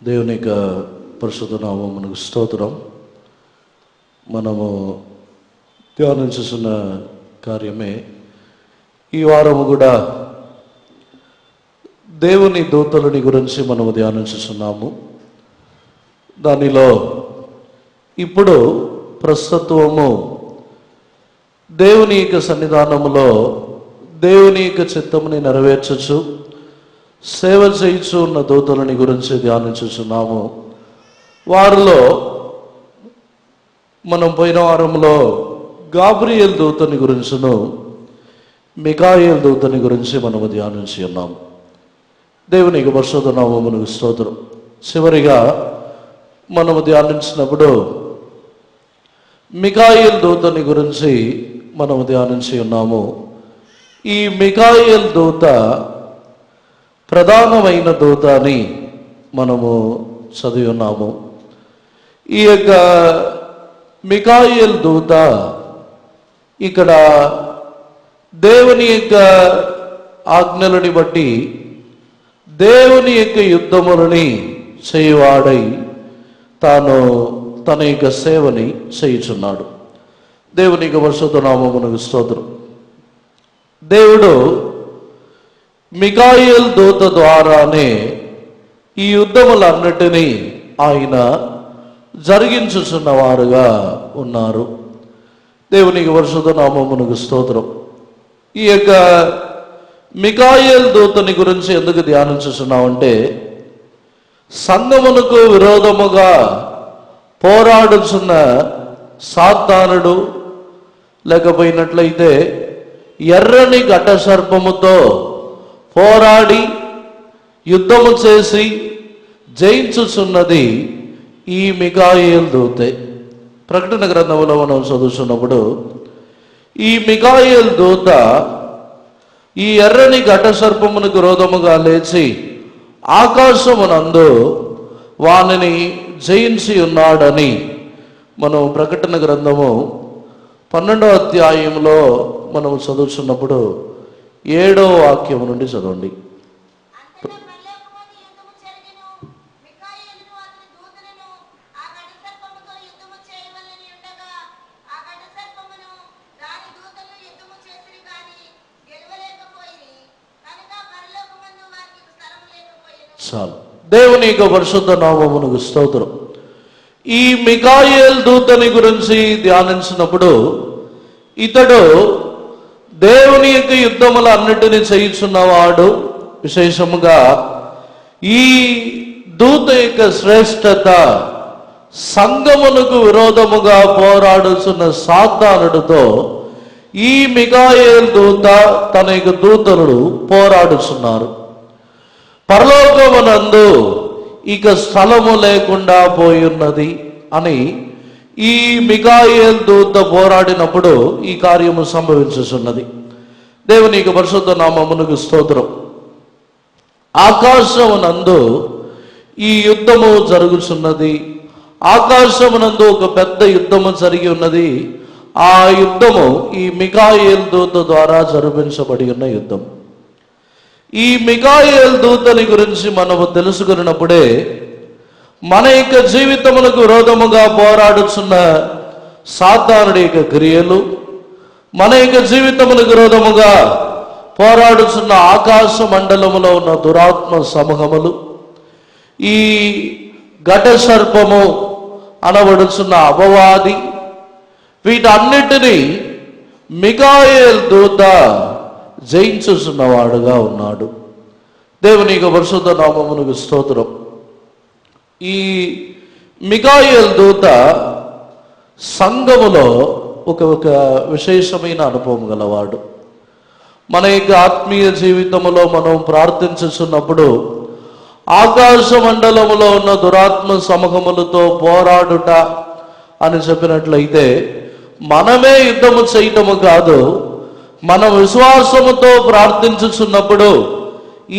దేవుని యొక్క పరిశుద్ధ నామమునకు స్తోత్రం. మనము ధ్యానించుతున్న కార్యమే ఈ వారము కూడా దేవుని దూతలని గురించి మనము ధ్యానించుతున్నాము. దానిలో ఇప్పుడు ప్రస్తుతము దేవుని యొక్క సన్నిధానములో దేవుని యొక్క చిత్తముని నెరవేర్చచ్చు సేవ చేయించు ఉన్న దూతలని గురించి ధ్యానించుచున్నాము. వారిలో మనం పోయిన వారంలో గాబ్రియేల్ దూతని గురించును మిఖాయేల్ దూతని గురించి మనము ధ్యానించి ఉన్నాము. దేవునికి పరిశుద్ధ నామమునకు స్తోత్రం. చివరిగా మనము ధ్యానించినప్పుడు మిఖాయేల్ దూతని గురించి మనము ధ్యానించి ఉన్నాము. ఈ మిఖాయేల్ దూత ప్రధానమైన దూత అని మనము చదివి ఉన్నాము. ఈ యొక్క మిఖాయేల్ దూత ఇక్కడ దేవుని యొక్క ఆజ్ఞలని బట్టి దేవుని యొక్క యుద్ధములని చేయువాడై తాను తన యొక్క సేవని చేయుచున్నాడు. దేవుని యొక్క పరిశుద్ధ నామమునకు స్తోత్రం. దేవుడు మిఖాయేల్ దూత ద్వారానే ఈ యుద్ధములన్నిటినీ ఆయన జరిగించుచున్నవారుగా ఉన్నారు. దేవునికి పరిశుద్ధ నామమునకు స్తోత్రం. ఈ యొక్క మిఖాయేల్ దూతని గురించి ఎందుకు ధ్యానించుచున్నామంటే, సంఘమునకు విరోధముగా పోరాడుచున్న సాతానుడు లేకపోయినట్లయితే ఎర్రని ఘట సర్పముతో పోరాడి యుద్ధము చేసి జయించుచున్నది ఈ మిఖాయేల్ దూతే. ప్రకటన గ్రంథంలో మనం చదువుతున్నప్పుడు ఈ మిఖాయేల్ దూత ఈ ఎర్రని ఘట సర్పమునకు విరోధముగా లేచి ఆకాశమునందు వానిని జయించి ఉన్నాడని మనం ప్రకటన గ్రంథము 12వ అధ్యాయంలో మనం చదువుతున్నప్పుడు 7వ వాక్యం నుండి చదవండి. చాలు. దేవుని యొక్క పరిశుద్ధ నామమునకు స్తోత్రం. ఈ మిఖాయేల్ దూతని గురించి ధ్యానించినప్పుడు ఇతడు దేవుని యొక్క యుద్ధములు అన్నిటినీ చేయుచున్నవాడు. విశేషముగా ఈ దూత యొక్క శ్రేష్టత సంఘమునకు విరోధముగా పోరాడుచున్న సాతానుడితో ఈ మిఖాయేల్ దూత తన యొక్క దూతలు పోరాడుచున్నారు. పరలోకమునందు ఇక స్థలము లేకుండా పోయున్నది అని ఈ మిఖాయేల్ దూత పోరాడినప్పుడు ఈ కార్యము సంభవించుచున్నది. దేవుని యొక్క పరిశుద్ధ నామమునకు స్తోత్రం. ఆకాశమునందు ఈ యుద్ధము జరుగుచున్నది. ఆకాశమునందు ఒక పెద్ద యుద్ధము జరిగి ఉన్నది. ఆ యుద్ధము ఈ మిఖాయేల్ దూత ద్వారా జరిపించబడి ఉన్న యుద్ధం. ఈ మిఖాయేల్ దూతని గురించి మనము తెలుసుకున్నప్పుడే మన యొక్క జీవితములకు విరోధముగా పోరాడుచున్న సాతానుడి యొక్క క్రియలు, మన యొక్క జీవితములకు విరోధముగా పోరాడుచున్న ఆకాశ మండలములో ఉన్న దురాత్మ సమూహములు, ఈ ఘట సర్పము అనబడుచున్న అపవాది, వీటన్నిటినీ మిఖాయేల్ దూత జయించుచున్నవాడుగా ఉన్నాడు. దేవుని యొక్క పరిశుద్ధ నామమునకు స్తోత్రం. ఈ మిఖాయేల్ దూత సంఘములో ఒక విశేషమైన అనుభవం గలవాడు. మన యొక్క ఆత్మీయ జీవితంలో మనం ప్రార్థించుచున్నప్పుడు ఆకాశ మండలములో ఉన్న దురాత్మ సమూహములతో పోరాడుట అని చెప్పినట్లయితే మనమే యుద్ధము చేయటము కాదు, మన విశ్వాసముతో ప్రార్థించుచున్నప్పుడు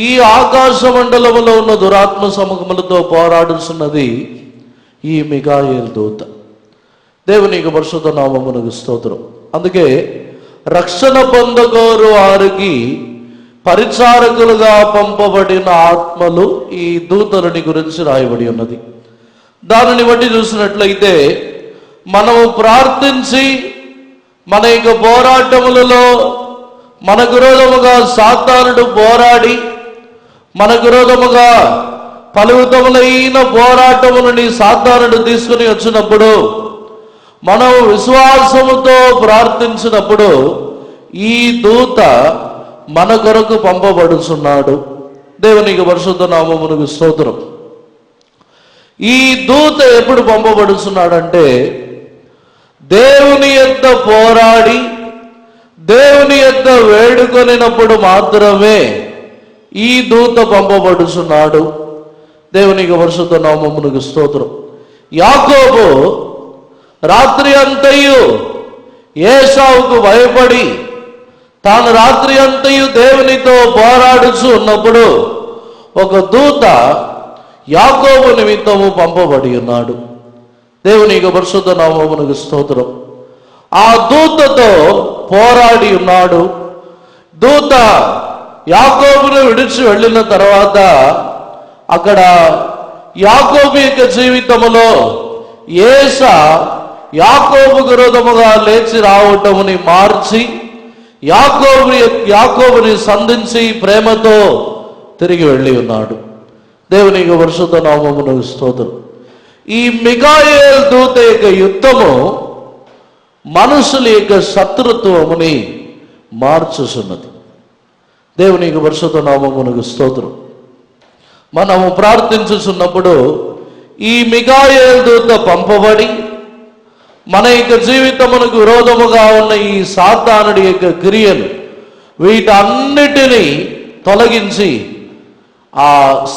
ఈ ఆకాశ మండలములో ఉన్న దురాత్మ సమూహములతో పోరాడుచున్నది ఈ మిఖాయేల్ దూత. దేవుని యొక్క పరిశుద్ధ నామమునకు స్తోత్రం. అందుకే రక్షణ పొందగోరు వారికి పరిచారకులుగా పంపబడిన ఆత్మలు ఈ దూతలని గురించి రాయబడి ఉన్నది. దానిని బట్టి చూసినట్లయితే మనము ప్రార్థించి మన యొక్క పోరాటములలో మనకు విరోధముగా సాతానుడు పోరాడి మనకు విరోధముగా పలు విధములైన పోరాటములని సాతానుడు తీసుకుని వచ్చినప్పుడు మనం విశ్వాసముతో ప్రార్థించినప్పుడు ఈ దూత మన కొరకు పంపబడుచున్నాడు. దేవునికి పరిశుద్ధ నామమునకు స్తోత్రం. ఈ దూత ఎప్పుడు పంపబడుచున్నాడంటే దేవుని యొద్ద పోరాడి దేవుని యొద్ద వేడుకొనినప్పుడు మాత్రమే ఈ దూత పంపబడుచున్నాడు. దేవునికి పరిశుద్ధ నామమునకు స్తోత్రం. యాకోబు రాత్రి అంతయు ఏశావుకు భయపడి తాను రాత్రి అంతయు దేవునితో పోరాడుచు ఉన్నప్పుడు ఒక దూత యాకోబు నిమిత్తము పంపబడి ఉన్నాడు. దేవునికి పరిశుద్ధ నామమునకు స్తోత్రం. ఆ దూతతో పోరాడి ఉన్నాడు. దూత యాకోబును విడిచి వెళ్ళిన తర్వాత అక్కడ యాకోబు యొక్క జీవితములో ఏసా యాకోబు విరోధముగా లేచి రావటముని మార్చి యాకోబుని సంధించి ప్రేమతో తిరిగి వెళ్ళి ఉన్నాడు. దేవునికి పరిశుద్ధ నామమునకు స్తోత్రం. ఈ మిఖాయేలు దూత యొక్క యుద్ధము మనుషుల యొక్క శత్రుత్వముని మార్చుచున్నది. దేవునికి పరిశుద్ధ నామమునకు స్తోత్రం. మనము ప్రార్థించుచున్నప్పుడు ఈ మిఖాయేలు దూత పంపబడి మన యొక్క జీవితమునకు విరోధముగా ఉన్న ఈ సాతానుడి యొక్క క్రియలు వీటన్నిటినీ తొలగించి ఆ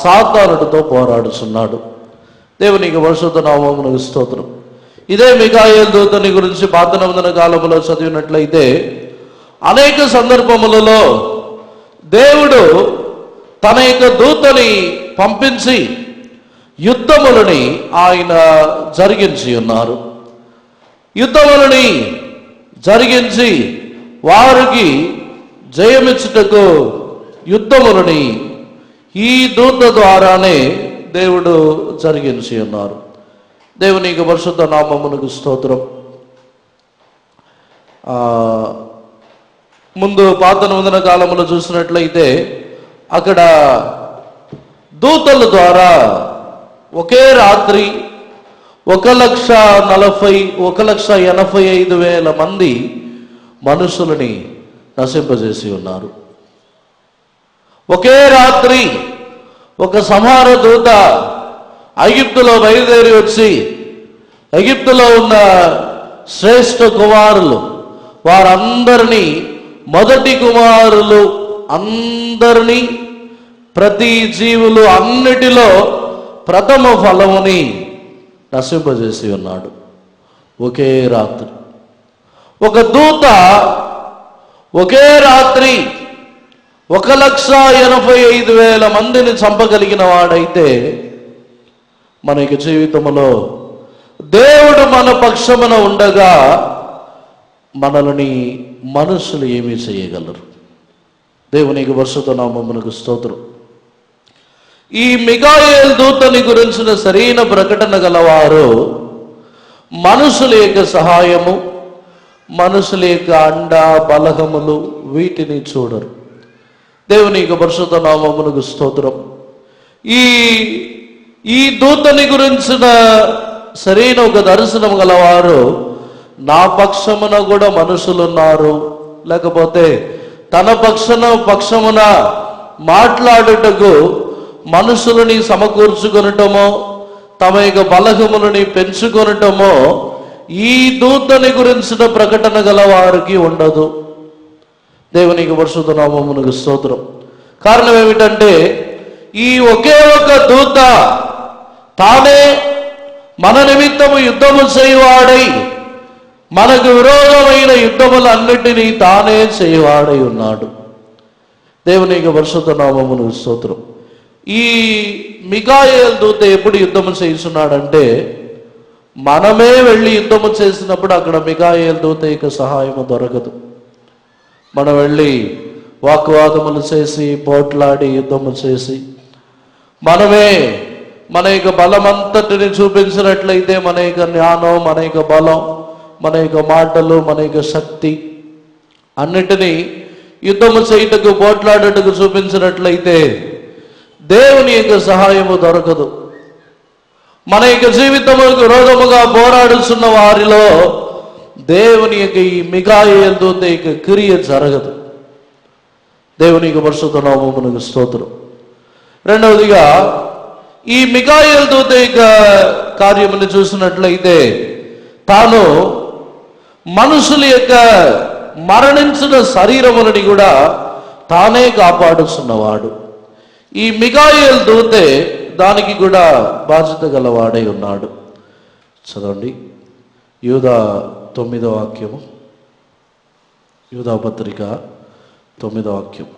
సాతానుడితో పోరాడుచున్నాడు. దేవునికి పరిశుద్ధ నామమునకు స్తోత్రం. ఇదే మిఖాయేలు దూతని గురించి పాత నిబంధన కాలంలో చదివినట్లయితే అనేక సందర్భములలో దేవుడు తన యొక్క దూతని పంపించి యుద్ధములని ఆయన జరిగించి ఉన్నారు. యుద్ధములని జరిగించి వారికి జయమిచ్చుటకు యుద్ధములని ఈ దూత ద్వారానే దేవుడు జరిగించి ఉన్నారు. దేవునికి పరిశుద్ధ నామమునకు స్తోత్రం. ముందు పాత నిబంధన కాలంలో చూసినట్లయితే అక్కడ దూతల ద్వారా ఒకే రాత్రి 1,85,000 మంది మనుషులని నశింపజేసి ఉన్నారు. ఒకే రాత్రి ఒక సంహార దూత ఐగుప్తులో బయలుదేరి వచ్చి ఐగుప్తులో ఉన్న శ్రేష్ఠ కుమారులు వారందరినీ మొదటి కుమారులు అందరినీ ప్రతి జీవులు అన్నిటిలో ప్రథమ ఫలముని నశింపజేసి ఉన్నాడు. ఒకే రాత్రి ఒక దూత ఒకే రాత్రి 1,85,000 మందిని చంపగలిగిన వాడైతే మన యొక్క జీవితంలో దేవుడు మన పక్షమున ఉండగా మనల్ని మనుషులు ఏమీ చేయగలరు. దేవునికి పరిశుద్ధ నామమునకు స్తోత్రం. ఈ మిఖాయేలు దూతని గురించిన సరైన ప్రకటన గలవారు మనుషుల యొక్క సహాయము మనుషుల యొక్క అండ బలహములు వీటిని చూడరు. దేవునికి పరిశుద్ధ నామమునకు స్తోత్రం. ఈ దూతని గురించిన సరైన ఒక దర్శనం గలవారు నా పక్షమున కూడా మనుషులు ఉన్నారు, లేకపోతే తన పక్షమున మాట్లాడుటకు మనుషులని సమకూర్చుకొనటమో తమ యొక్క బలహములని పెంచుకొనటమో ఈ దూతని గురించిన ప్రకటన గల వారికి ఉండదు. దేవునికి పరిశుద్ధ నామమునకు స్తోత్రం. కారణం ఏమిటంటే ఈ ఒకే ఒక దూత తానే మన నిమిత్తము యుద్ధము చేయువాడై మనకు విరోధమైన యుద్ధములన్నిటినీ తానే చేయువాడై ఉన్నాడు. దేవునికి పరిశుద్ధ నామమునకు స్తోత్రం. ఈ మిఖాయేలు దూత ఎప్పుడు యుద్ధము చేస్తున్నాడంటే మనమే వెళ్ళి యుద్ధము చేసినప్పుడు అక్కడ మిఖాయేలు దూత యొక్క సహాయము దొరకదు. మనం వెళ్ళి వాగ్వాదములు చేసి పోట్లాడి యుద్ధము చేసి మనమే మన యొక్క బలమంతటిని చూపించినట్లయితే మన యొక్క జ్ఞానం, మన యొక్క బలం, మన యొక్క మాటలు, మన యొక్క శక్తి అన్నిటినీ యుద్ధము చేయుటకు పోట్లాడుటకు చూపించినట్లయితే దేవుని యొక్క సహాయము దొరకదు. మన యొక్క జీవితములకు విరోధముగా పోరాడుతున్న వారిలో దేవుని యొక్క ఈ మిఖాయేలు దూత యొక్క క్రియ జరగదు. దేవుని యొక్క పరిశుద్ధ నామమునకు స్తోత్రం. రెండవదిగా ఈ మిఖాయేలు దూత యొక్క కార్యమును చూసినట్లయితే తాను మనుషుల యొక్క మరణించిన శరీరములని కూడా తానే కాపాడుతున్నవాడు. ఈ మిఖాయేలు దూతే దానికి కూడా బాధ్యత గలవాడై ఉన్నాడు. చదవండి యూదా 9వ వాక్యము, యూదా పత్రిక 9వ వాక్యం.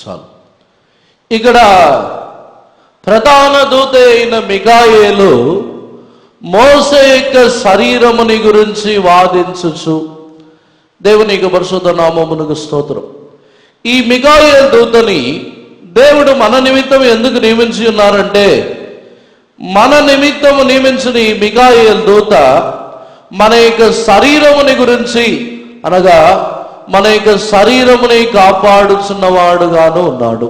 చాలు. ఇక్కడ ప్రధాన దూత అయిన మిఖాయేలు మోషే యొక్క శరీరముని గురించి వాదించుచు, దేవుని యొక్క పరిశుద్ధ నామమునకు స్తోత్రం. ఈ మిఖాయేలు దూతని దేవుడు మన నిమిత్తం ఎందుకు నియమించి ఉన్నారంటే, మన నిమిత్తము నియమించిన ఈ మిఖాయేలు దూత మన యొక్క శరీరముని గురించి, అనగా మన యొక్క శరీరముని కాపాడుచున్నవాడుగాను ఉన్నాడు.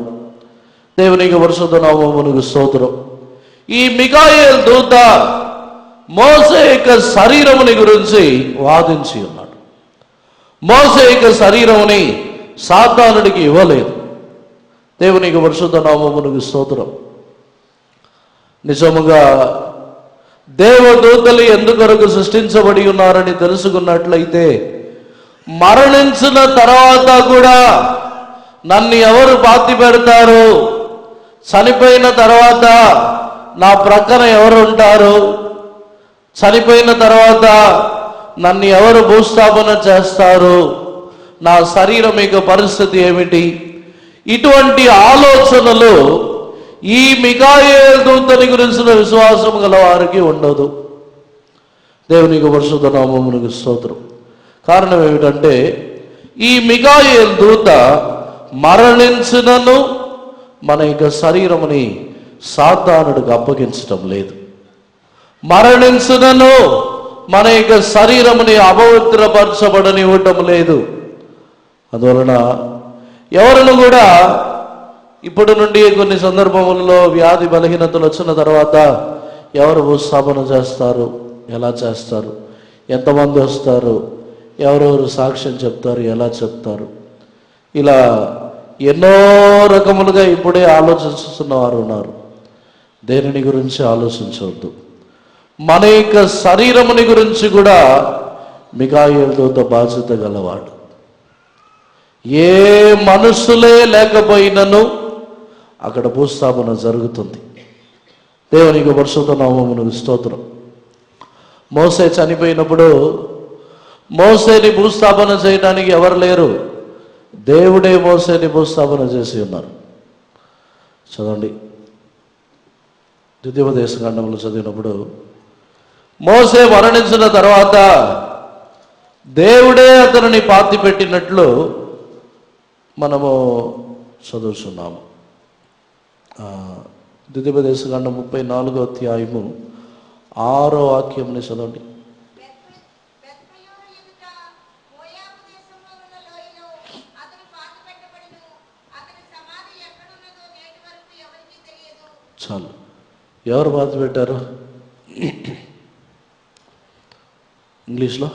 దేవునికి పరిశుద్ధ నామమునకు స్తోత్రం. ఈ మిఖాయేలు దూత మోషే యొక్క శరీరముని గురించి వాదించి ఉన్నాడు. మోషే యొక్క శరీరముని సాతానుడికి ఇవ్వలేదు. దేవునికి పరిశుద్ధ నామమునకు స్తోత్రం. నిజముగా దేవదూతలు ఎందుకొరకు సృష్టించబడి ఉన్నారని తెలుసుకున్నట్లయితే, మరణించిన తర్వాత కూడా నన్ను ఎవరు పాతి పెడతారు, చనిపోయిన తర్వాత నా ప్రక్కన ఎవరు ఉంటారు, చనిపోయిన తర్వాత నన్ను ఎవరు భూస్థాపన చేస్తారు, నా శరీరం యొక్క పరిస్థితి ఏమిటి, ఇటువంటి ఆలోచనలు ఈ మిఖాయేలు దూతని గురించిన విశ్వాసం గల వారికి ఉండదు. దేవునికి పరిశుద్ధ నామమునకు స్తోత్రం. కారణం ఏమిటంటే, ఈ మిఖాయేలు దూత మరణించినను మన యొక్క శరీరముని సాతానుడికి అప్పగించటం లేదు. మరణించినను మన యొక్క శరీరముని అపవిత్రపరచబడనివ్వటం లేదు. అందువలన ఎవరిని కూడా ఇప్పుడు నుండి కొన్ని సందర్భములలో వ్యాధి బలహీనతలు వచ్చిన తర్వాత ఎవరు భూస్థాపన చేస్తారు, ఎలా చేస్తారు, ఎంతమంది వస్తారు, ఎవరెవరు సాక్ష్యం చెప్తారు, ఎలా చెప్తారు, ఇలా ఎన్నో రకములుగా ఇప్పుడే ఆలోచిస్తున్న వారు ఉన్నారు. దేనిని గురించి ఆలోచించవద్దు. మన యొక్క శరీరముని గురించి కూడా మిఖాయేలు దూత బాధ్యత గలవాడు. ఏ మనుషులే లేకపోయినను అక్కడ భూస్థాపన జరుగుతుంది. దేవునికి పరిశుద్ధ నామమునకు స్తోత్రం. మోషే చనిపోయినప్పుడు మోషేని భూస్థాపన చేయడానికి ఎవరు లేరు, దేవుడే మోషేని భూస్థాపన చేసి ఉన్నారు. చదవండి ద్వితీయోపదేశకాండంలో చదివినప్పుడు, మోషే మరణించిన తర్వాత దేవుడే అతనిని పాతి పెట్టినట్లు మనము చదువుతున్నాము. ద్వితీయోపదేశకాండం 34వ అధ్యాయము 6వ వాక్యంని చదవండి. చాలు. ఎవరు పాతి పెట్టారు? ఇంగ్లీష్లో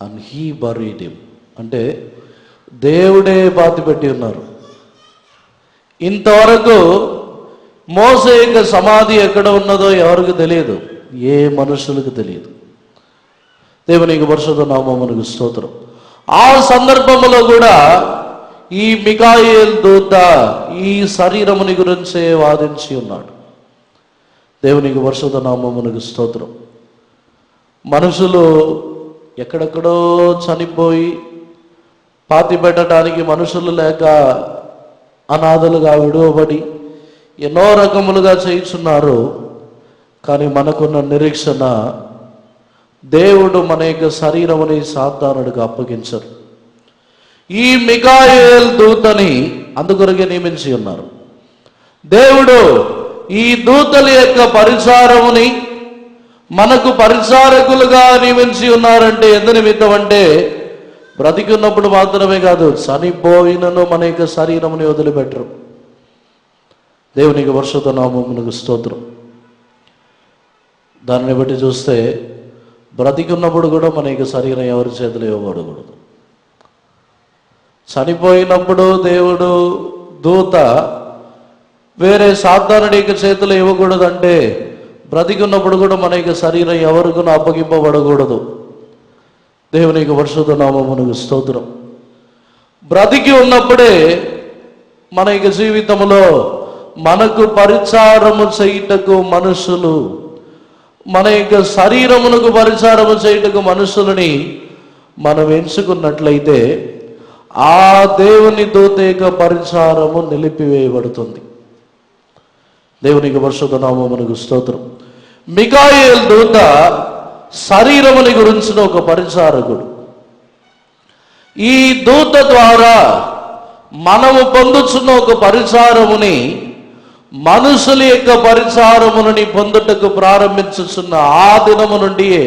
అండ్ హీ బరీడ్ హిమ్ అంటే దేవుడే పాతి పెట్టి ఉన్నారు. ఇంతవరకు మోషే యొక్క సమాధి ఎక్కడ ఉన్నదో ఎవరికి తెలియదు, ఏ మనుషులకు తెలియదు. దేవునికి పరిశుద్ధ నామమునకు స్తోత్రం. ఆ సందర్భంలో కూడా ఈ మిఖాయేలు దూత ఈ శరీరముని గురించే వాదించి ఉన్నాడు. దేవునికి పరిశుద్ధ నామమునకు స్తోత్రం. మనుషులు ఎక్కడెక్కడో చనిపోయి పాతి పెట్టడానికి మనుషులు లేక అనాథలుగా విడువబడి ఎన్నో రకములుగా చేయుచున్నారు. కానీ మనకున్న నిరీక్షణ, దేవుడు మన యొక్క శరీరముని సాతానుడికి అప్పగించరు. ఈ మికాయేల్ దూతని అందుకొరకే నియమించి ఉన్నారు. దేవుడు ఈ దూతల యొక్క పరిచారముని మనకు పరిచారకులుగా నియమించి ఉన్నారంటే ఎందు నిమిత్తం అంటే, బ్రతికున్నప్పుడు మాత్రమే కాదు, చనిపోయినను మన యొక్క శరీరముని వదిలిపెట్టరు. దేవునికి పరిశుద్ధ నామమునకు స్తోత్రం. దానిని బట్టి చూస్తే బ్రతికున్నప్పుడు కూడా మన యొక్క శరీరం ఎవరి చేతులు ఇవ్వబడకూడదు. చనిపోయినప్పుడు దేవుడు దూత వేరే సాతానుడి యొక్క చేతులు ఇవ్వకూడదంటే, బ్రతికున్నప్పుడు కూడా మన యొక్క శరీరం ఎవరికి అప్పగింపబడకూడదు. దేవునికి పరిశుద్ధ నామమునకు స్తోత్రం. బ్రతికి ఉన్నప్పుడే మన యొక్క జీవితంలో మనకు పరిచారము చేయుటకు మనుషులు, మన యొక్క శరీరమునకు పరిచారము చేయుటకు మనుషులని మనం ఎంచుకున్నట్లయితే ఆ దేవుని దూత యొక్క పరిచారము నిలిపివేయబడుతుంది. దేవునికి పరిశుద్ధ నామమునకు స్తోత్రం. మికాయేల్ దూత శరీరముని గురించిన ఒక పరిచారకుడు. ఈ దూత ద్వారా మనము పొందుచున్న ఒక పరిచారముని మనుషుల యొక్క పరిచారములని పొందుటకు ప్రారంభించుచున్న ఆ దినము నుండియే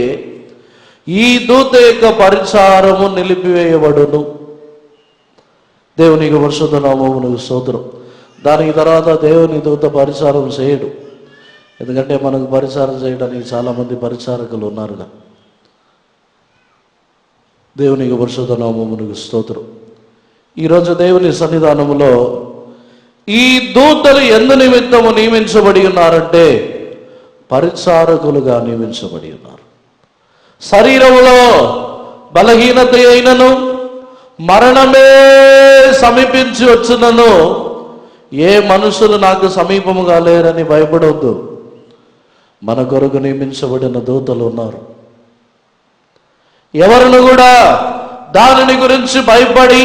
ఈ దూత యొక్క పరిచారము నిలిపివేయబడును. దేవునికి పరిశుద్ధ నామమునకు స్తోత్రం. దానికి తర్వాత దేవుని దూత పరిచారం చేయడు. ఎందుకంటే మనకు పరిచారం చేయడానికి చాలామంది పరిచారకులు ఉన్నారుగా. దేవునికి పరిశుద్ధ నామమునకు స్తోత్రం. ఈరోజు దేవుని సన్నిధానములో ఈ దూతలు ఎందు నిమిత్తము నియమించబడి ఉన్నారంటే పరిచారకులుగా నియమించబడి ఉన్నారు. శరీరములో బలహీనత అయినను మరణమే సమీపించి వచ్చినను ఏ మనుషులు నాకు సమీపముగా లేరని భయపడవద్దు. మన కొరకు నియమించబడిన దూతలు ఉన్నారు. ఎవరిని కూడా దానిని గురించి భయపడి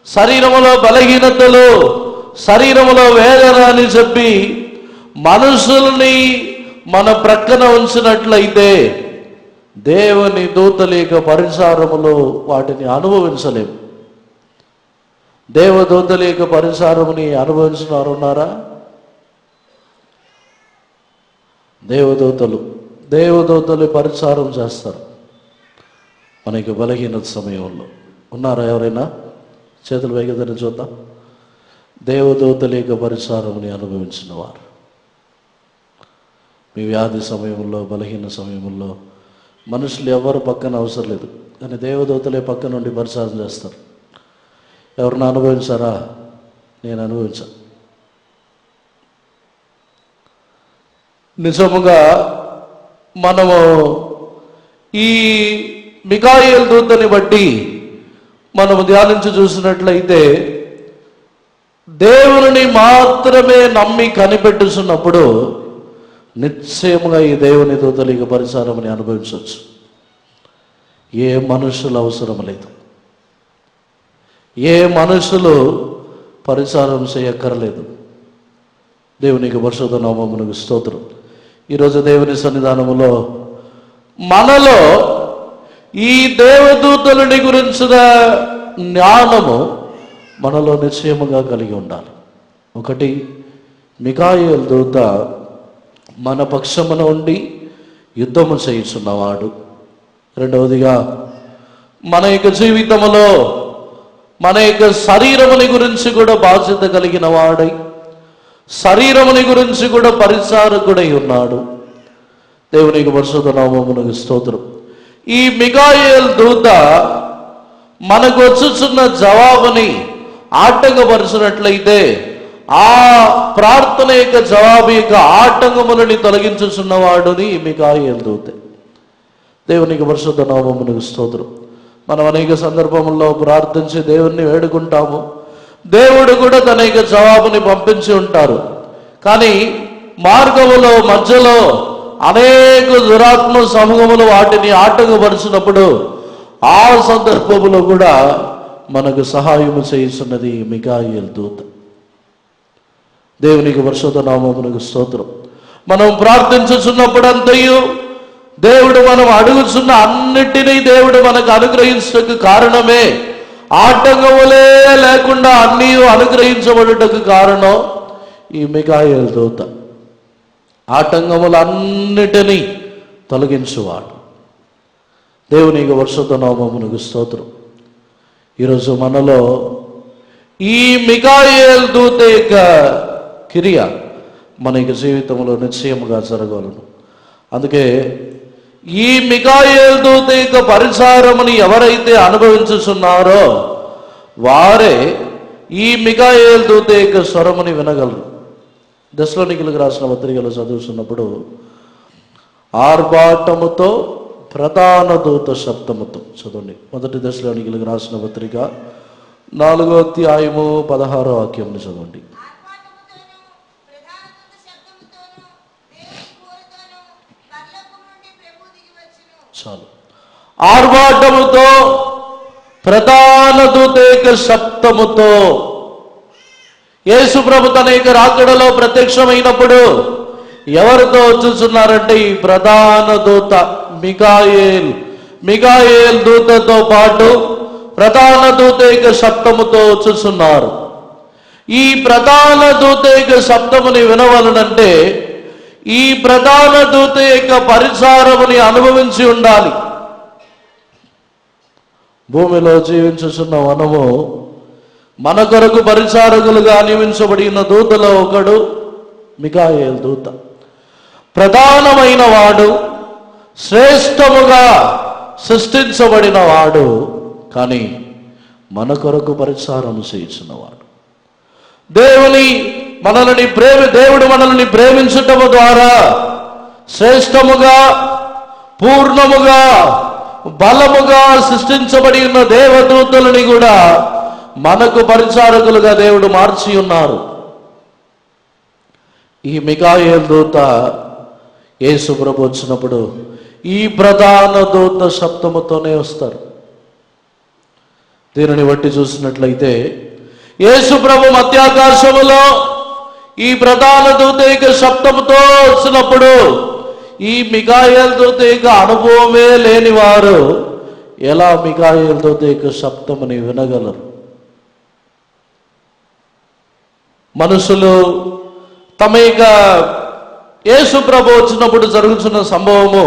శరీరములో బలహీనతలు, శరీరములో వేదన అని చెప్పి మనుషుల్ని మన ప్రక్కన ఉంచినట్లయితే దేవుని దూతల యొక్క పరిచారములో వాటిని అనుభవించలేము. దేవదూతల యొక్క పరిచారముని అనుభవించిన వారు ఉన్నారా? దేవదూతలు పరిచారం చేస్తారు మనకి బలహీనత సమయంలో. ఉన్నారా ఎవరైనా? చేతులు వేగదని చూద్దాం. దేవదూతల యొక్క పరిచారముని అనుభవించిన వారు, మీ వ్యాధి సమయంలో, బలహీన సమయంలో మనుషులు ఎవరు పక్కన అవసరం లేదు, కానీ దేవదూతలే పక్క నుండి పరిచారం చేస్తారు. ఎవరిని అనుభవించారా? నేను అనుభవించాను. నిజముగా మనము ఈ మికాయేల్ దూతని బట్టి మనము ధ్యానించి చూసినట్లయితే, దేవుని మాత్రమే నమ్మి కనిపెట్టుచున్నప్పుడు నిశ్చయముగా ఈ దేవుని దూతలిక పరిచారముని అనుభవించవచ్చు. ఏ మనుషులు అవసరం లేదు, ఏ మనుషులు పరిచారం చేయక్కర్లేదు. దేవునికి పరిశుద్ధ నామమునకు స్తోత్రం. ఈరోజు దేవుని సన్నిధానములో మనలో ఈ దేవదూతలని గురించిన జ్ఞానము మనలో నిశ్చయముగా కలిగి ఉండాలి. ఒకటి, మికాయేల్ దూత మన పక్షమున ఉండి యుద్ధము చేయుచున్నవాడు. రెండవదిగా, మన యొక్క జీవితంలో మన యొక్క శరీరముని గురించి కూడా బాధ్యత కలిగిన వాడై, శరీరముని గురించి కూడా పరిచారకుడై ఉన్నాడు. దేవునికి పరిశుద్ధ నామమునకు స్తోత్రం. ఈ మికాయేల్ దూత మనకు వచ్చుచున్న జవాబుని ఆటంకపరిచినట్లయితే ఆ ప్రార్థన యొక్క జవాబు యొక్క ఆటంకములని తొలగించుచున్నవాడుని మికాయేల్ దూత. దేవునికి పరిశుద్ధ నామమునకు స్తోత్రం. మనం అనేక సందర్భముల్లో ప్రార్థించి దేవుణ్ణి వేడుకుంటాము. దేవుడు కూడా తన యొక్క జవాబుని పంపించి ఉంటారు. కానీ మార్గములో మధ్యలో అనేక దురాత్మ సమూహములు వాటిని ఆటంకపరిచినప్పుడు ఆ సందర్భములో కూడా మనకు సహాయము చేస్తున్నది మికాయేలు దూత. దేవునికి పరిశుద్ధ నామమునకు స్తోత్రం. మనం ప్రార్థించుచున్నప్పుడంతయు దేవుడు మనం అడుగుచున్న అన్నిటినీ దేవుడు మనకు అనుగ్రహించటకు కారణమే, ఆటంకములే లేకుండా అన్నీ అనుగ్రహించబడుటకు కారణం ఈ మికాయేలు దూత. ఆటంకములన్నిటినీ తొలగించువాడు. దేవునికి పరిశుద్ధ నామమునకు స్తోత్రం. ఈరోజు మనలో ఈ మికాయేలు దూత యొక్క క్రియ మన యొక్క జీవితంలో నిశ్చయముగా జరగలను. అందుకే ఈ మికాయేలు దూత యొక్క పరిచారముని ఎవరైతే అనుభవించుచున్నారో వారే ఈ మికాయేలు దూత యొక్క స్వరముని వినగలరు. దశలోనికలకు రాసిన పత్రికలు చదువుతున్నప్పుడు ఆర్భాటముతో ప్రధాన దూత శబ్దముతో చదవండి. మొదటి దశలోనికలకు రాసిన పత్రిక 4వ అధ్యాయము 16వ వాక్యం చదవండి. చాలు. ఆర్భాటముతో ప్రధాన దూత యొక్క శబ్దముతో యేసు ప్రభు తన యొక్క రాకడలో ప్రత్యక్షమైనప్పుడు ఎవరితో వచ్చుచున్నారంటే ఈ ప్రధాన దూత మికాయేల్ దూతతో పాటు ప్రధాన దూత యొక్క శబ్దముతో వచ్చుచున్నారు. ఈ ప్రధాన దూత యొక్క శబ్దముని వినవలనంటే ఈ ప్రధాన దూత యొక్క పరిచారముని అనుభవించి ఉండాలి. భూమిలో జీవించుచున్న మనము మన కొరకు పరిచారకులుగా నియమించబడిన దూతలో ఒకడు మికాయేలు దూత. ప్రధానమైన వాడు, శ్రేష్టముగా సృష్టించబడిన వాడు, కానీ మన కొరకు పరిచారం చేయుచున్నవాడు. దేవుడు మనల్ని ప్రేమించటము ద్వారా శ్రేష్టముగా, పూర్ణముగా, బలముగా సృష్టించబడి ఉన్న దేవదూతలని కూడా మనకు పరిచారకులుగా దేవుడు మార్చి ఉన్నారు. ఈ మికాయేలు దూత యేసు ప్రభు వచ్చినప్పుడు ఈ ప్రధాన దూత శబ్దముతోనే వస్తారు. దీనిని బట్టి చూసినట్లయితే యేసు ప్రభు మధ్యాకాశములో ఈ ప్రధాన దూత యొక్క శబ్దముతో వచ్చినప్పుడు ఈ మికాయేలు దూత యొక్క అనుభవమే లేని వారు ఎలా మికాయేలు దూత యొక్క శబ్దముని వినగలరు? మనుషులు తమ యొక్క యేసు ప్రభు వచ్చినప్పుడు జరుగుతున్న సంభవము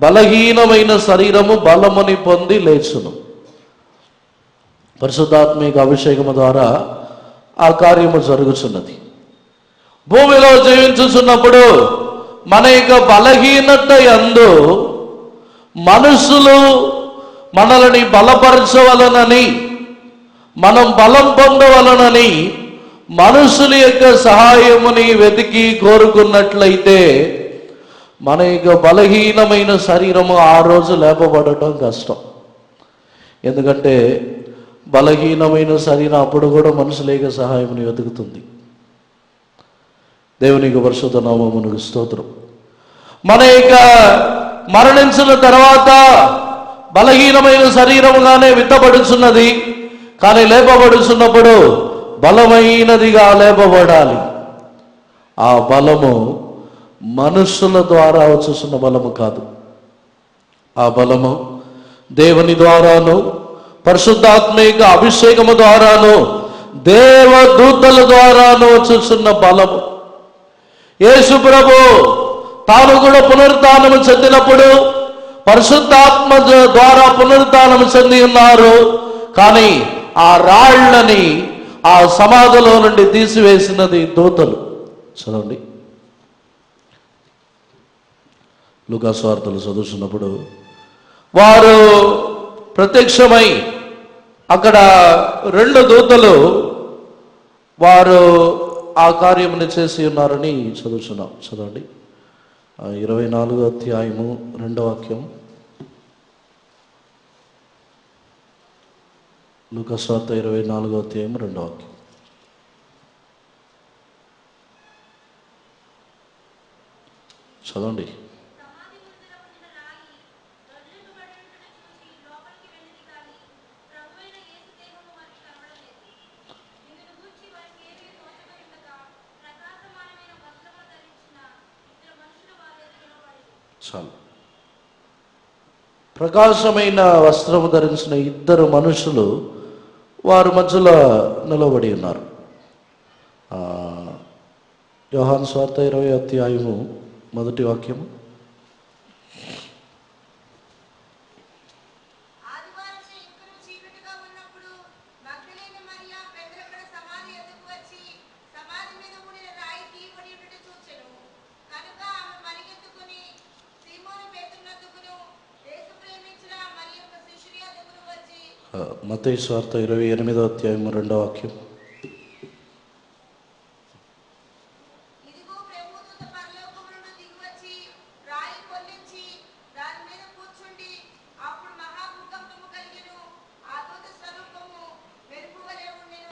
బలహీనమైన శరీరము బలముని పొంది లేచును. పరిశుద్ధాత్మిక అభిషేకము ద్వారా ఆ కార్యము జరుగుతున్నది. భూమిలో జీవించుచున్నప్పుడు మన యొక్క బలహీనత యందు మనుషులు మనల్ని బలపరచవలనని, మనం బలం పొందవలనని మనుషుల యొక్క సహాయముని వెతికి కోరుకున్నట్లయితే మన యొక్క బలహీనమైన శరీరము ఆ రోజు లేపబడటం కష్టం. ఎందుకంటే బలహీనమైన శరీరం అప్పుడు కూడా మనుషుల యొక్క సహాయముని వెతుకుతుంది. దేవునికి పరిశుద్ధ నామమునకు స్తోత్రం. మన యొక్క మరణించిన తర్వాత బలహీనమైన శరీరముగానే విత్తబడుచున్నది, కానీ లేపబడుచున్నప్పుడు బలమైనదిగా లేపబడాలి. ఆ బలము మనుషుల ద్వారా వచ్చుతున్న బలము కాదు. ఆ బలము దేవుని ద్వారాను, పరిశుద్ధాత్మిక అభిషేకము ద్వారాను, దేవదూతల ద్వారాను వచ్చుతున్న బలము. యేసు ప్రభు తాను కూడా పునరుత్థానము చెందినప్పుడు పరిశుద్ధాత్మ ద్వారా పునరుత్థానము చెంది ఉన్నారు. కానీ ఆ రాళ్లని ఆ సమాధిలో నుండి తీసివేసినది దూతలు. చదవండి, లూకా సువార్తలు చదువుతున్నప్పుడు వారు ప్రత్యక్షమై అక్కడ 2 దూతలు వారు ఆ కార్యముని చేసి ఉన్నారని చదువుతున్నాం. చదవండి, 24వ అధ్యాయము 2వ వాక్యం. లూకా సువార్త 24వ అధ్యాయం 2వ వాక్యం. చదవండి. చాలు. ప్రకాశమైన వస్త్రము ధరించిన ఇద్దరు మనుషులు వారి మధ్యలో నిలబడి ఉన్నారు. యోహాను సువార్త 20వ అధ్యాయము 1వ వాక్యము. మత్తయి సువార్త 28వ అధ్యాయము 2వ వాక్యం.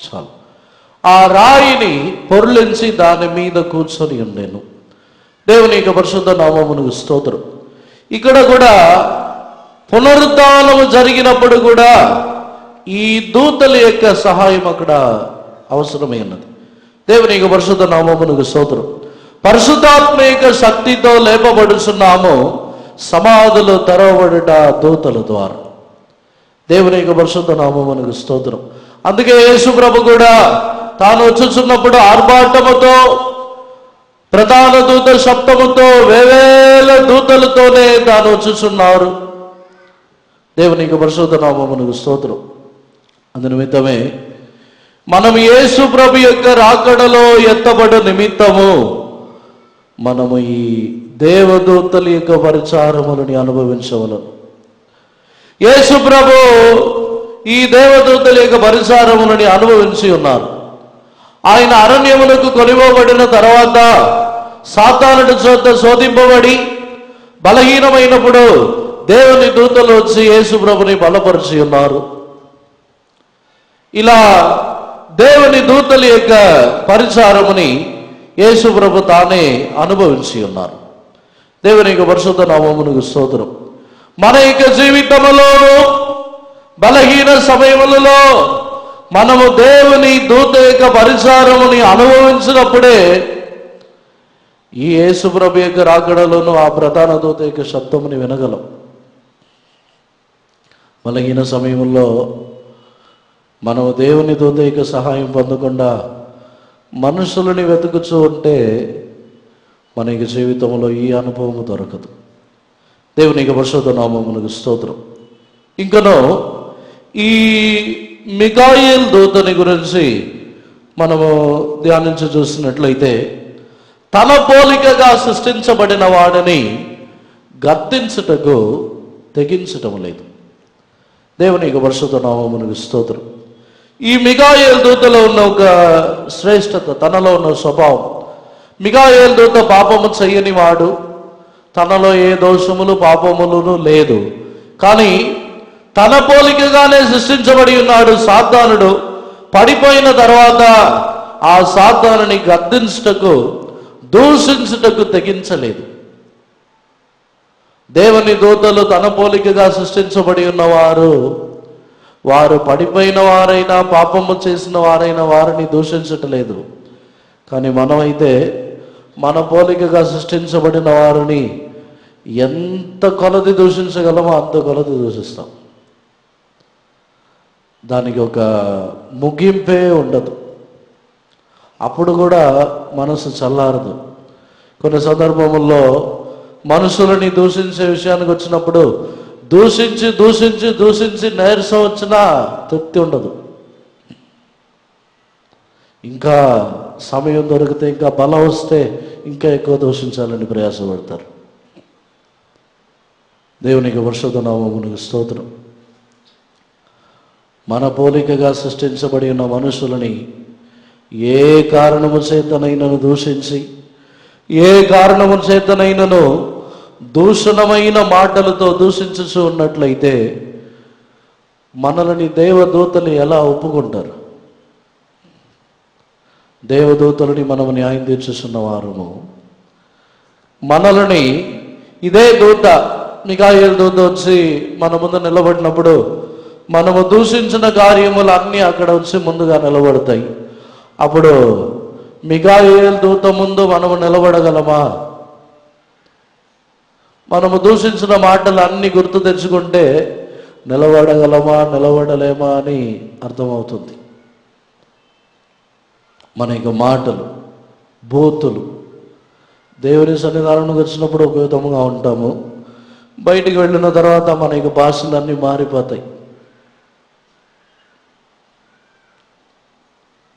చాలు. ఆ రాయిని పొర్లించి దాని మీద కూర్చొని ఉండేను. దేవుని యొక్క పరిశుద్ధ నామమునకు స్తోత్రం. ఇక్కడ కూడా పునరుద్ధానము జరిగినప్పుడు కూడా ఈ దూతల యొక్క సహాయం అక్కడ అవసరమై ఉన్నది. దేవుని యొక్క పరిశుద్ధ నామమునకు స్తోత్రం. పరిశుద్ధాత్మ యొక్క శక్తితో లేపబడుచున్నాము సమాధులు తెరవబడుట దూతల ద్వారా. దేవుని యొక్క పరిశుద్ధ నామమునకు స్తోత్రం. అందుకే యేసు ప్రభు కూడా తాను వచ్చుచున్నప్పుడు ఆర్భాటముతో, ప్రధాన దూత శబ్దముతో, వేవేల దూతలతోనే తాను వచ్చుచున్నారు. దేవుని యొక్క పరిశుద్ధ నామమునకు స్తోత్రం. అందు నిమిత్తమే మనం యేసు ప్రభు యొక్క రాకడలో ఎత్తబడు నిమిత్తము మనము ఈ దేవదూతల యొక్క పరిచారములని అనుభవించవలను. యేసు ప్రభు ఈ దేవదూతల యొక్క పరిచారములని అనుభవించి ఉన్నారు. ఆయన అరణ్యములకు కొనిపోబడిన తర్వాత సాతానుడి చేత శోధింపబడి బలహీనమైనప్పుడు దేవుని దూతలు వచ్చి యేసు ప్రభుని బలపరిచి ఉన్నారు. ఇలా దేవుని దూతల యొక్క పరిచారముని యేసు ప్రభు తానే అనుభవించి ఉన్నారు. దేవుని యొక్క పరిశుద్ధ నామమునకు స్తోత్రం. మన యొక్క జీవితంలోనూ బలహీన సమయములలో మనము దేవుని దూత యొక్క పరిచారముని అనుభవించినప్పుడే ఈ యేసు ప్రభు యొక్క రాకడలోను ఆ ప్రధాన దూత యొక్క శబ్దముని వినగలం. బలహీన సమయంలో మనము దేవుని దూత యొక్క సహాయం పొందకుండా మనుషులని వెతుకుతూ ఉంటే మన యొక్క జీవితంలో ఈ అనుభవం దొరకదు. దేవుని యొక్క పరిశుద్ధ నామమునకు స్తోత్రం. ఇంకనో ఈ మిఖాయేలు దూతని గురించి మనము ధ్యానించి చూసినట్లయితే తన పోలికగా సృష్టించబడిన వాడిని గద్దించుటకు తెగించటం లేదు. దేవుని యొక్క పరిశుద్ధ నామమునకు స్తోత్రం. ఈ మిఖాయేలు దూతలో ఉన్న ఒక శ్రేష్టత, తనలో ఉన్న స్వభావం, మిఖాయేలు దూత పాపము చెయ్యని వాడు, తనలో ఏ దోషములు పాపములను లేదు. కానీ తన పోలికగానే సృష్టించబడి ఉన్నాడు సాతానుడు. పడిపోయిన తర్వాత ఆ సాతానుని గద్దించుటకు, దూషించుటకు తెగించలేదు. దేవుని దూతలు తన పోలికగా సృష్టించబడి ఉన్నవారు, వారు పడిపోయిన వారైనా పాపము చేసిన వారైనా వారిని దూషించటలేదు. కానీ మనమైతే మన పోలికగా సృష్టించబడిన వారిని ఎంత కొలది దూషించగలమో అంత కొలది దూషిస్తాం. దానికి ఒక ముగింపే ఉండదు. అప్పుడు కూడా మనసు చల్లారదు. కొన్ని సందర్భముల్లో మనుషులని దూషించే విషయానికి వచ్చినప్పుడు దూషించి దూషించి దూషించి నీరసం వచ్చినా తృప్తి ఉండదు. ఇంకా సమయం దొరికితే, ఇంకా బలం వస్తే ఇంకా ఎక్కువ దూషించాలని ప్రయాసపడతారు. దేవునికి పరిశుద్ధ నామమునకు స్తోత్రం. మన పోలికగా సృష్టించబడి ఉన్న మనుషులని ఏ కారణము చేతనైనను దూషించి, ఏ కారణము చేతనైనను దూషణమైన మాటలతో దూషించుచూ ఉన్నట్లయితే మనల్ని దేవదూతలు ఎలా ఒప్పుకుంటారు? దేవదూతలని మనము న్యాయం తీర్చుతున్న వారము. మనల్ని ఇదే దూత, మిఖాయేలు దూత వచ్చి మన ముందు నిలబడినప్పుడు మనము దూషించిన కార్యములు అన్నీ అక్కడ వచ్చి ముందుగా నిలబడతాయి. అప్పుడు మిఖాయేలు దూత ముందు మనము నిలబడగలమా? మనము దూషించిన మాటలు అన్నీ గుర్తు తెచ్చుకుంటే నిలబడగలమా నిలబడలేమా అని అర్థమవుతుంది. మన యొక్క మాటలు, బూతులు దేవుని సన్నిధానంలోకి వచ్చినప్పుడు ఒక విధముగా ఉంటాము, బయటికి వెళ్ళిన తర్వాత మన యొక్క భాషలన్నీ మారిపోతాయి.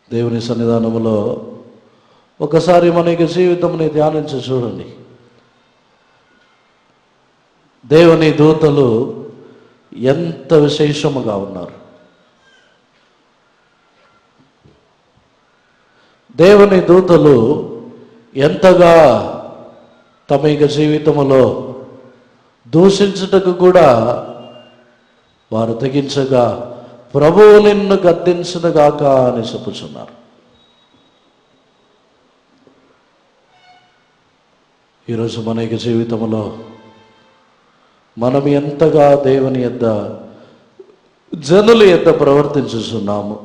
దేవుని సన్నిధానంలో ఒకసారి మన యొక్క జీవితంని ధ్యానించి చూడండి. దేవుని దూతలు ఎంత విశేషముగా ఉన్నారు. దేవుని దూతలు ఎంతగా తమ యొక్క జీవితంలో దూషించుటకు కూడా వారు తెగించగా ప్రభువు నిన్ను గద్దించునుగాక అని చెప్పుచున్నారు. ఈరోజు మన యొక్క జీవితంలో మనం ఎంతగా దేవుని యొద్ద, జనుల యొద్ద ప్రవర్తించుచున్నాము.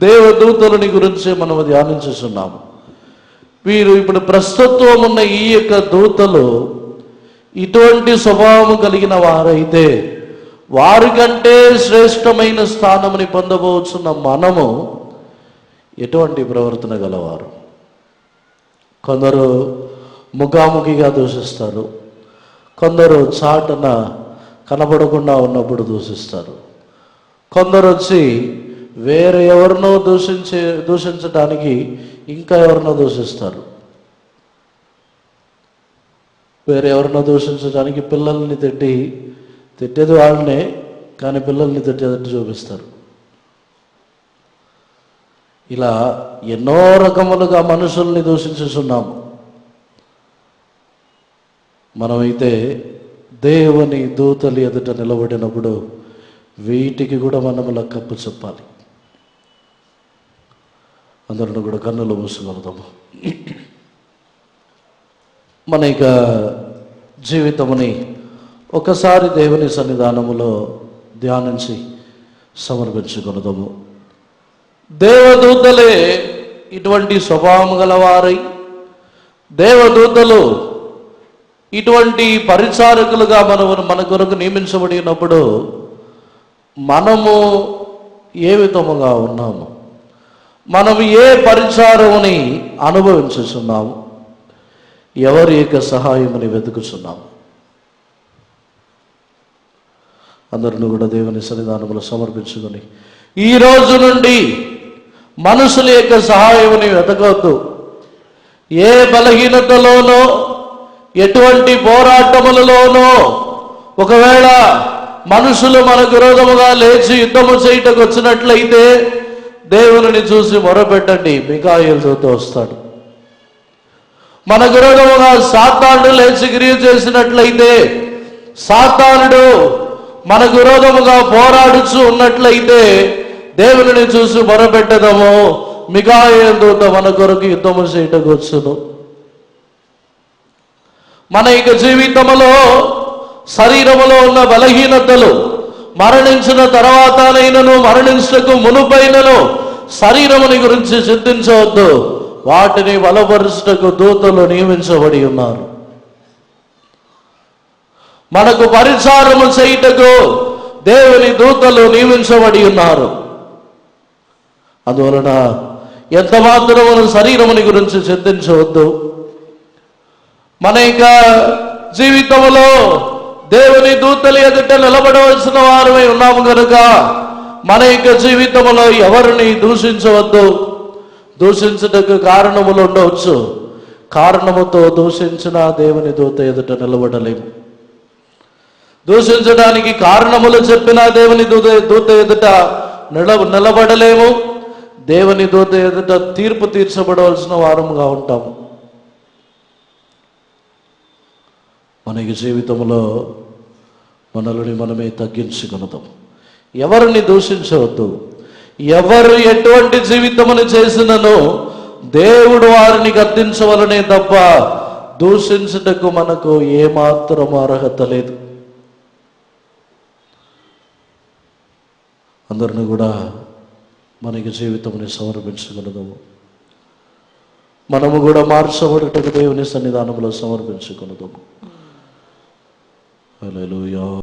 దేవదూతలని గురించి మనము ధ్యానించుచున్నాము. వీరు ఇప్పుడు ప్రస్తుతం ఉన్న ఈ యొక్క దూతలు ఇటువంటి స్వభావం కలిగిన వారైతే వారికంటే శ్రేష్టమైన స్థానముని పొందబోచున్న మనము ఎటువంటి ప్రవర్తన గలవారు? కొందరు ముఖాముఖిగా దూషిస్తారు, కొందరు చాటున కనబడకుండా ఉన్నప్పుడు దూషిస్తారు, కొందరు వచ్చి వేరే ఎవరినో దూషించడానికి ఇంకా ఎవరినో దూషిస్తారు. వేరే ఎవరినో దూషించడానికి పిల్లల్ని తిట్టేది వాళ్ళనే, కానీ పిల్లల్ని తిట్టేటట్టు చూపిస్తారు. ఇలా ఎన్నో రకములుగా మనుషుల్ని దూషించుచున్నాము. మనమైతే దేవుని దూతలు ఎదుట నిలబడినప్పుడు వీటికి కూడా మనము లెక్కప్పు చెప్పాలి. అందరిని కూడా కన్నులు మూసుకోగలుగుతాము. మన యొక్క జీవితముని ఒకసారి దేవుని సన్నిధానములో ధ్యానించి సమర్పించుకొనుదాము. దేవదూతలే ఇటువంటి స్వభావం గలవారై, దేవదూతలు ఇటువంటి పరిచారకులుగా మన కొరకు నియమించబడినప్పుడు మనము ఏ విధముగా ఉన్నాము? మనము ఏ పరిచారముని అనుభవించుచున్నాము? ఎవరి యొక్క సహాయముని వెతుకుచున్నాము? అందరిని కూడా దేవుని సన్నిధానములో సమర్పించుకొని ఈ రోజు నుండి మనుషుల యొక్క సహాయముని వెతకవద్దు. ఏ బలహీనతలోనో, ఎటువంటి పోరాటములలోనో ఒకవేళ మనుషులు మనకు విరోధముగా లేచి యుద్ధము చేయుటకు వచ్చినట్లయితే దేవుని చూసి మొరపెట్టండి, మిఖాయేలుతో వస్తాడు. మనకు విరోధముగా సాతానుడు లేచి క్రియ చేసినట్లయితే, సాతానుడు మనకు విరోధముగా పోరాడుచు ఉన్నట్లయితే దేవుని చూసి మొరపెట్టదము, మిఖాయేలుతో మన కొరకు యుద్ధము చేయుటకు వచ్చును. మన యొక్క జీవితంలో శరీరములో ఉన్న బలహీనతలు మరణించిన తర్వాతనైనను, మరణించకు మునుపైనను శరీరముని గురించి చింతించవద్దు. వాటిని బలపరుచుటకు దూతలు నియమించబడి ఉన్నారు. మనకు పరిచారము చేయుటకు దేవుని దూతలు నియమించబడి ఉన్నారు. అందువలన ఎంత మాత్రము శరీరముని గురించి చింతించవద్దు. మన యొక్క జీవితంలో దేవుని దూతల ఎదుట నిలబడవలసిన వారమై ఉన్నాము కనుక మన యొక్క జీవితంలో ఎవరిని దూషించవద్దు. దూషించుటకు కారణములు ఉండవచ్చు, కారణముతో దూషించిన దేవుని దూత ఎదుట నిలబడలేము. దూషించడానికి కారణములు చెప్పిన దేవుని దూత ఎదుట నిలబడలేము. దేవుని దూత ఎదుట తీర్పు తీర్చబడవలసిన వారముగా ఉంటాము. మన జీవితంలో మనల్ని మనమే తగ్గించుకొనుదాం. ఎవరిని దూషించవద్దు. ఎవరు ఎటువంటి జీవితమును చేసినను దేవుడు వారిని గద్దించవలనే తప్ప దూషించుటకు మనకు ఏమాత్రం అర్హత లేదు. అందరిని కూడా మనకి జీవితంని సమర్పించుకున్నదము. మనము కూడా మార్చబడుటకు దేవుని సన్నిధానంలో సమర్పించుకున్నదము. హల్లెలూయా.